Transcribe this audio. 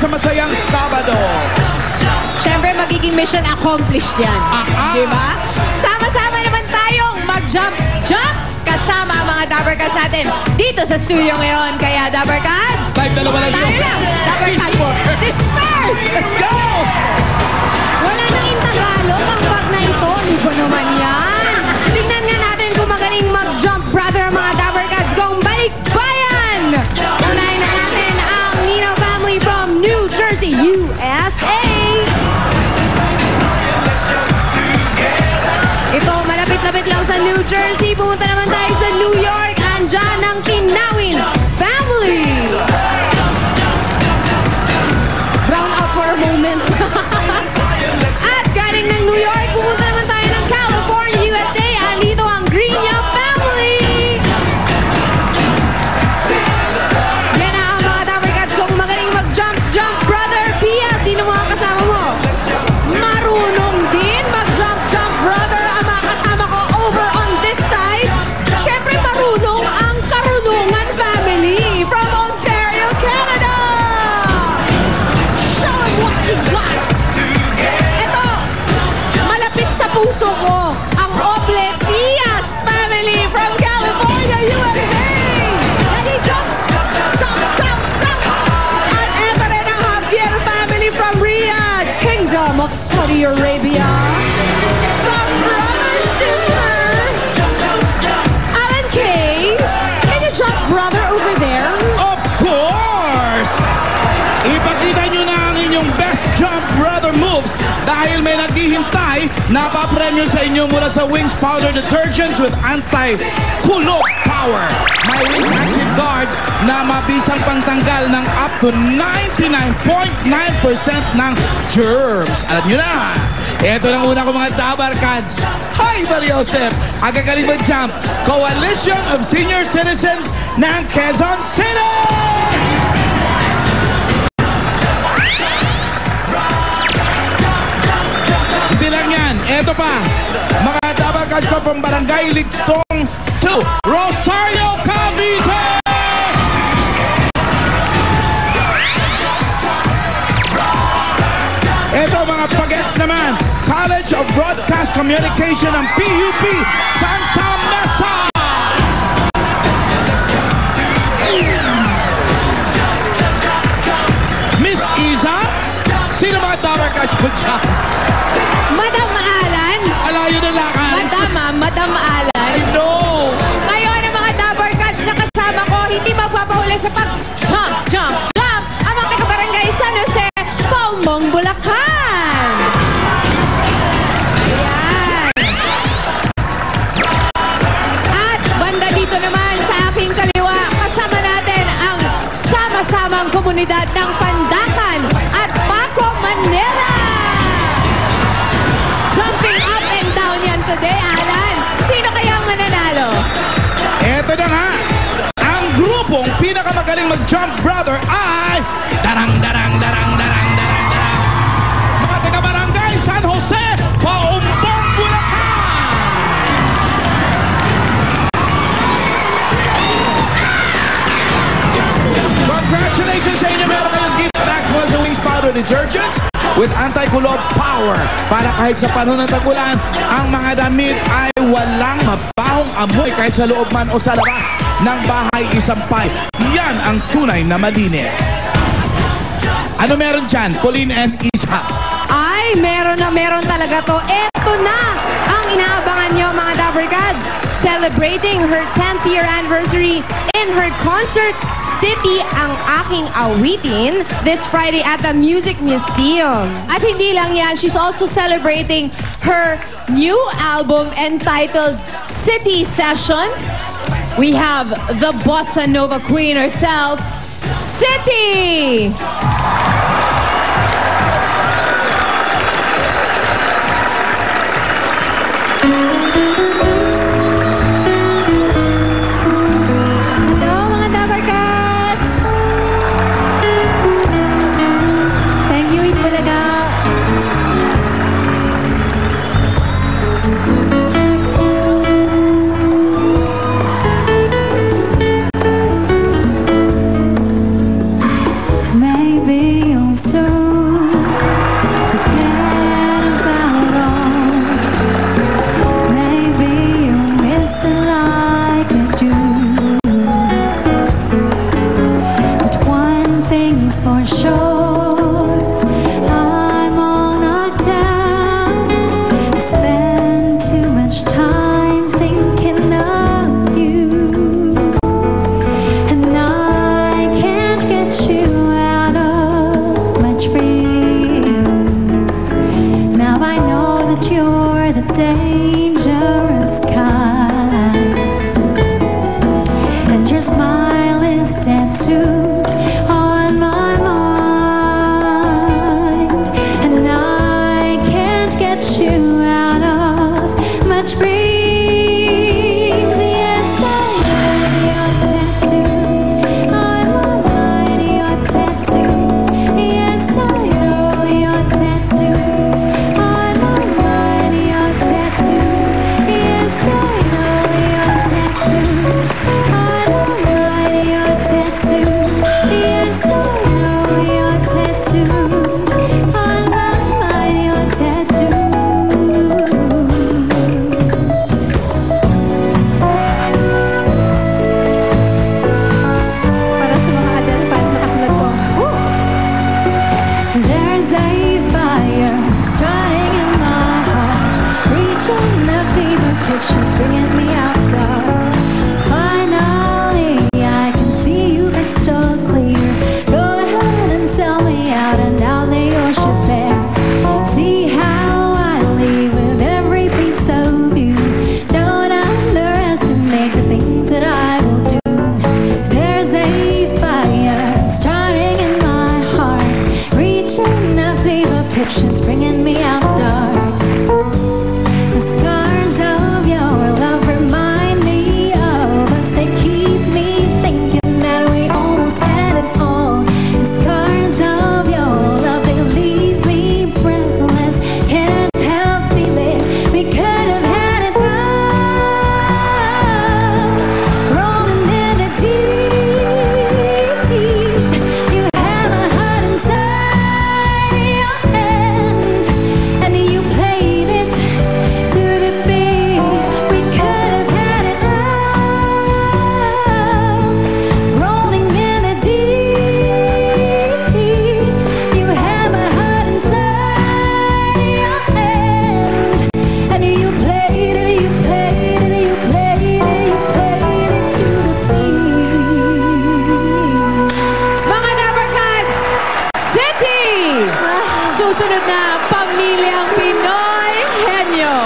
Sa masayang Sabado. Siyempre, magiging mission accomplished yan. Diba? Sama-sama naman tayong mag-jump kasama ang mga Dabber Cats natin dito sa studio ngayon. Kaya Dabber Cats, 5-2 lang tayo lang. Dabber Cats, disperse! Let's go! Wala nang in Tagalog ang bag na ito. Ano ba naman yan? Tingnan nga natin kung magaling mag-jump, brother, ang mga Dabber Cats. Gong balikbayan! Unahin na natin ang Nino family from New Jersey, USA. Ito, malapit-lapit lang sa New Jersey. Pumunta naman tayo sa New York. Andyan ang Tinawin family. Brown out for a moment. At galing ng New York, pumunta naman tayo ng California, USA. Andito ang Greenya family. Yan na ang mga Dabber Cats kung magaling mag-jump, brother. Pia, sino mga kasama mo? Marunong din mag-jump, brother. Ang mga kasama ko over on this side. Siyempre, marunong ang Karunungan family from Ontario, Canada. Show them what you got. Ito, malapit sa puso ko, ang Oble Pias family from California, USA. Ready, jump, jump, jump, jump. At ito rin ang Javier family from Riyadh, Kingdom of Saudi Arabia. Jump, brother, sister. Alan K, can you jump, brother, over there? Of course! Ipakita nyo na ang inyong best jump brother moves dahil may naghihintay na papremyo sa inyo mula sa Wings Powder Detergents with anti-kulog power. May Wings Active Guard na mabisang pantanggal ng up to 99.9% ng germs. Alam nyo na! Ito lang una ko mga Dabber Cats. Hi, Bari Joseph! Agagaling mag-jump. Coalition of Senior Citizens ng Quezon City! Hindi lang yan. Ito pa. Mga Dabber Cats ko from Barangay Ligtong 2, Rosario, Cavite! Ito mga pagets naman. College of Broadcast Communication ng PUP Santa Mesa! Miss Iza? Sino mga Dabber Cats po dyan? Madam Alan. Alayo na lakad. Madam Alan. I know. Ngayon ang mga Dabber Cats na kasama ko, hindi magpapahuli sa pag-jump, jump, jump. Ang mga taga-barangay San Jose, Paumbong, Bulacan. Ayan. At banda dito naman sa aking kaliwa, kasama natin ang sama-samang komunidad ng Pandakan at Paco, Manila. Jumping up and down yan today, Alan. Sino kaya ang mananalo? Eto na nga. Ang grupong pinakamagaling mag-jump brother ay darang, darang, darang, darang, darang, darang. Mga taga-barangay San Jose, Paumbong, Bulacan. Congratulations sa inyo. Meron kayong gift bags mula sa Wings Powder Detergents with anti-kulog power para kahit sa panahon ng tagulan, ang mga damit ay walang mabahong amoy kahit sa loob man o sa labas ng bahay isampay. Yan ang tunay na malinis. Ano meron dyan, Pauline and Isa? Ay, meron talaga to. Eto na ang inaabangan nyo mga Dabber Cats. Celebrating her 10th year anniversary in her concert City ang aking awitin this Friday at the Music Museum. At hindi lang yan, she's also celebrating her new album entitled City Sessions. we have the Bossa Nova queen herself, City! Hello mga Dabber Cats! Thank you, Itbulaga! Maybe you'll soon forget about all. Maybe you'll miss it like I do. But one thing's for sure, I'm all knocked out. I spend too much time thinking of you, and I can't get you out of my dreams. Now I know that you're the dangerous kind, and your smile is tattooed on my mind, and I can't get you out of my dreams. Yes, I know you're tattooed on my mind. You're tattooed. Yes, I know you're tattooed on my mind. You're tattooed. Yes, I know you're tattooed on my mind. You're tattooed. Yes, I know you're tattooed on my mind. You're tattooed. Para sa mga adult fans na katulad ko. There's a fire starting in my heart, reaching a fever pitch, it's bringing me out dark. Finally, I can see you crystal clear. Go ahead and sell me out, and I'll lay your ship bare. See how I leave with every piece of you. Don't underestimate the things that I will do. There's a fire starting in my heart, reaching a fever pitch, it's bringing me out dark. The scars of your love remind me of us. They keep me thinking that we almost had it all. The scars of your love, they leave me breathless. Can't help feeling we could have had it all. Rolling in the deep, you have a heart inside your hand, and you played it to the beat. We could have had it all. Rolling in the deep, you have a heart inside your hand, and you played it, you played it, you played it, you played it to the beat. Mga Dabber Cats, City! Susunod na, Pamilyang Pinoy Henyo!